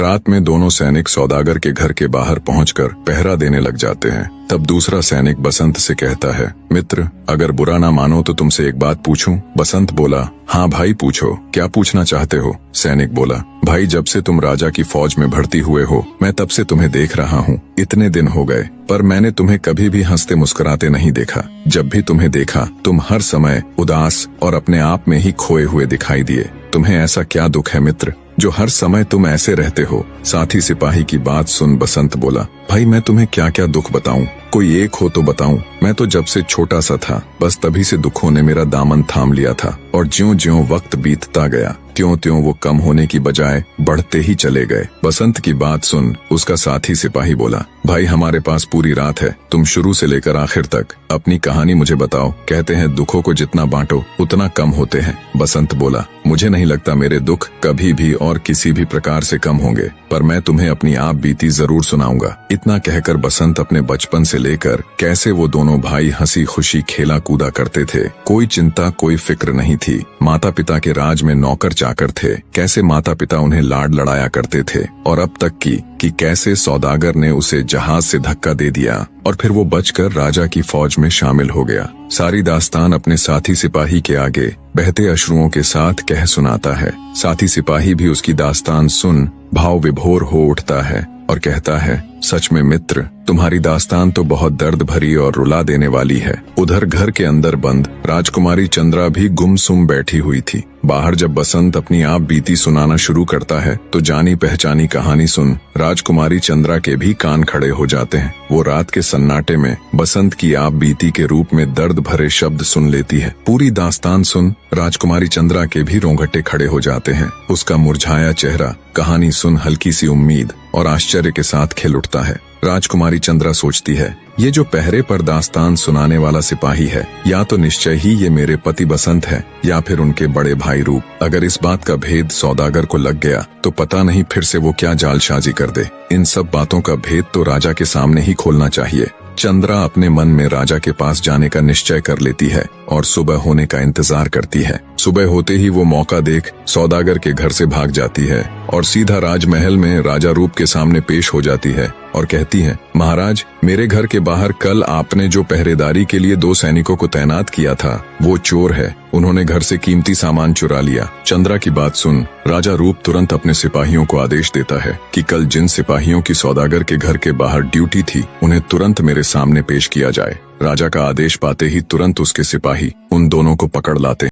रात में दोनों सैनिक सौदागर के घर के बाहर पहुंचकर पहरा देने लग जाते हैं। तब दूसरा सैनिक बसंत से कहता है, मित्र, अगर बुरा ना मानो तो तुमसे एक बात पूछूं? बसंत बोला, हाँ भाई पूछो, क्या पूछना चाहते हो? सैनिक बोला, भाई जब से तुम राजा की फौज में भर्ती हुए हो मैं तब से तुम्हें देख रहा हूँ। इतने दिन हो गए पर मैंने तुम्हें कभी भी हंसते मुस्कुराते नहीं देखा। जब भी तुम्हें देखा तुम हर समय उदास और अपने आप में ही खोए हुए दिखाई दिए। तुम्हें ऐसा क्या दुख है मित्र जो हर समय तुम ऐसे रहते हो? साथी सिपाही की बात सुन बसंत बोला, भाई मैं तुम्हें क्या क्या दुख बताऊं? कोई एक हो तो बताऊं। मैं तो जब से छोटा सा था बस तभी से दुखों ने मेरा दामन थाम लिया था और ज्यों-ज्यों वक्त बीतता गया त्यों-त्यों वो कम होने की बजाय बढ़ते ही चले गए। बसंत की बात सुन उसका साथी सिपाही बोला, भाई हमारे पास पूरी रात है, तुम शुरू से लेकर आखिर तक अपनी कहानी मुझे बताओ। कहते हैं दुखों को जितना बांटो उतना कम होते हैं। बसंत बोला, मुझे नहीं लगता मेरे दुख कभी भी और किसी भी प्रकार से कम होंगे, पर मैं तुम्हें अपनी आप बीती जरूर सुनाऊंगा। इतना कहकर बसंत अपने बचपन से लेकर कैसे वो दोनों भाई हंसी खुशी खेला कूदा करते थे। कोई चिंता कोई फिक्र नहीं थी। माता पिता के राज में नौकर चाकर थे। कैसे माता पिता उन्हें लाड लड़ाया करते थे और अब तक कि कैसे सौदागर ने उसे जहाज से धक्का दे दिया और फिर वो बचकर राजा की फौज में शामिल हो गया। सारी दास्तान अपने साथी सिपाही के आगे बहते अश्रुओं के साथ कह सुनाता है। साथी सिपाही भी उसकी दास्तान सुन भाव विभोर हो उठता है और कहता है, सच में मित्र तुम्हारी दास्तान तो बहुत दर्द भरी और रुला देने वाली है। उधर घर के अंदर बंद राजकुमारी चंद्रा भी गुमसुम बैठी हुई थी। बाहर जब बसंत अपनी आप बीती सुनाना शुरू करता है तो जानी पहचानी कहानी सुन राजकुमारी चंद्रा के भी कान खड़े हो जाते हैं। वो रात के सन्नाटे में बसंत की आप बीती के रूप में दर्द भरे शब्द सुन लेती है। पूरी दास्तान सुन राजकुमारी चंद्रा के भी रोंगटे खड़े हो जाते हैं। उसका मुरझाया चेहरा कहानी सुन हल्की सी उम्मीद और आश्चर्य के साथ खिल उठता है। राजकुमारी चंद्रा सोचती है, ये जो पहरे पर दास्तान सुनाने वाला सिपाही है या तो निश्चय ही ये मेरे पति बसंत है या फिर उनके बड़े भाई रूप। अगर इस बात का भेद सौदागर को लग गया तो पता नहीं फिर से वो क्या जालसाजी कर दे। इन सब बातों का भेद तो राजा के सामने ही खोलना चाहिए। चंद्रा अपने मन में राजा के पास जाने का निश्चय कर लेती है और सुबह होने का इंतजार करती है। सुबह होते ही वो मौका देख सौदागर के घर से भाग जाती है और सीधा राजमहल में राजा रूप के सामने पेश हो जाती है और कहती है, महाराज मेरे घर के बाहर कल आपने जो पहरेदारी के लिए 2 सैनिकों को तैनात किया था वो चोर है। उन्होंने घर से कीमती सामान चुरा लिया। चंद्रा की बात सुन राजा रूप तुरंत अपने सिपाहियों को आदेश देता है कि कल जिन सिपाहियों की सौदागर के घर के बाहर ड्यूटी थी उन्हें तुरंत मेरे सामने पेश किया जाए। राजा का आदेश पाते ही तुरंत उसके सिपाही उन दोनों को पकड़ लाते